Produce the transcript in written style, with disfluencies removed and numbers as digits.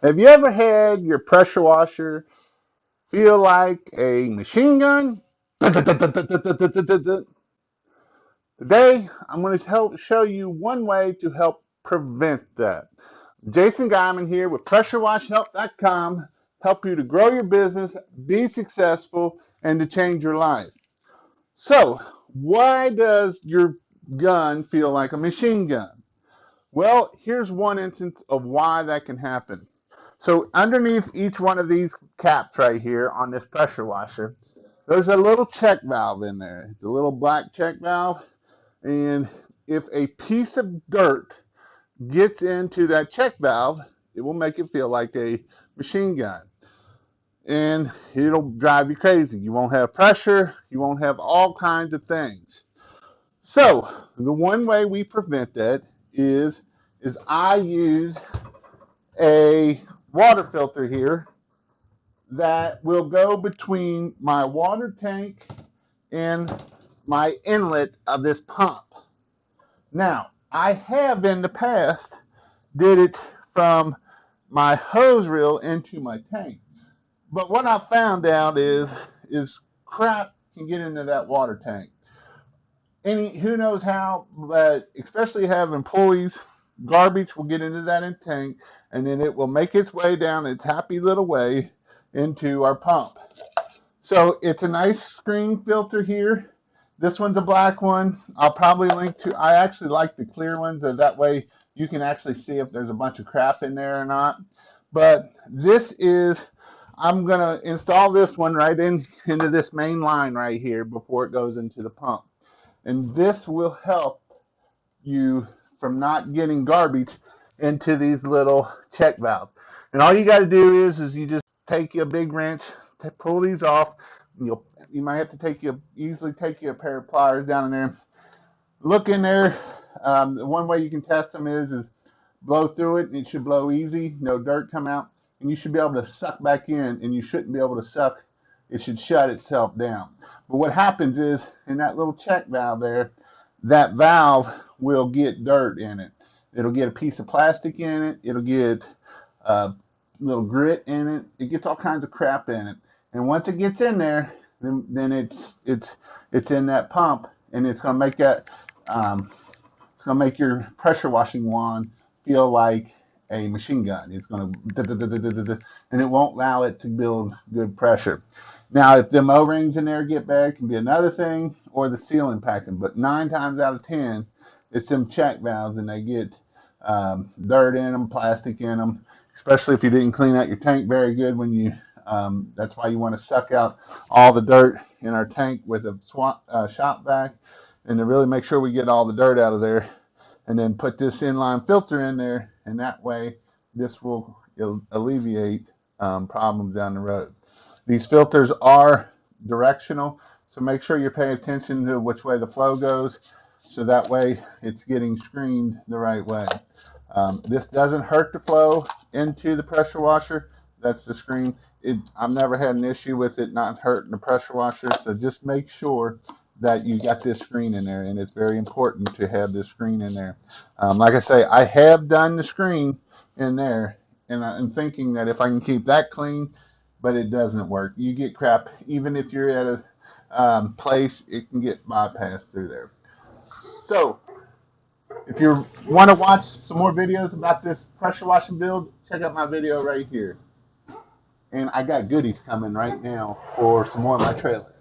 Have you ever had your pressure washer feel like a machine gun? Today, I'm going to show you one way to help prevent that. Jason Guyman here with PressureWashHelp.com, help you to grow your business, be successful, and to change your life. So, why does your gun feel like a machine gun? Well, here's one instance of why that can happen. So underneath each one of these caps right here on this pressure washer, there's a little check valve in there. It's a little black check valve. And if a piece of dirt gets into that check valve, it will make it feel like a machine gun. And it'll drive you crazy. You won't have pressure. You won't have all kinds of things. So the one way we prevent that is I use a water filter here that will go between my water tank and my inlet of this pump. Now, I have in the past did it from my hose reel into my tank. But what I found out is crap can get into that water tank. Who knows how, but especially have employees, garbage will get into that tank, and then it will make its way down its happy little way into our pump. So it's a nice screen filter here. This one's a black one. I'll probably link to, I actually like the clear ones, so that way you can actually see if there's a bunch of crap in there or not. But this is, I'm going to install this one right into this main line right here before it goes into the pump. And this will help you from not getting garbage into these little check valves. And all you got to do is you just take a big wrench, pull these off. You might have to easily take you a pair of pliers down in there. Look in there. The one way you can test them is blow through it, and it should blow easy. No dirt come out, and you should be able to suck back in, and you shouldn't be able to suck. It should shut itself down. But what happens is, in that little check valve there, that valve will get dirt in it. It'll get a piece of plastic in it. It'll get a little grit in it. It gets all kinds of crap in it. And once it gets in there, then it's in that pump, and it's gonna make that it's gonna make your pressure washing wand feel like a machine gun. It's gonna and it won't allow it to build good pressure. Now, if them O-rings in there get bad, it can be another thing, or the sealing packing. But 9 times out of 10, it's them check valves, and they get dirt in them, plastic in them. Especially if you didn't clean out your tank very good when you. That's why you want to suck out all the dirt in our tank with a shop vac, and to really make sure we get all the dirt out of there. And then put this inline filter in there, and that way this will alleviate problems down the road. These filters are directional, so make sure you're paying attention to which way the flow goes, so that way it's getting screened the right way. This doesn't hurt the flow into the pressure washer. That's the screen. I've never had an issue with it not hurting the pressure washer, so just make sure that you got this screen in there, and it's very important to have this screen in there. Like I say, I have done the screen in there, and I'm thinking that if I can keep that clean, but it doesn't work. You get crap, even if you're at a place, it can get bypassed through there. So, if you want to watch some more videos about this pressure washing build, check out my video right here. And I got goodies coming right now for some more of my trailers.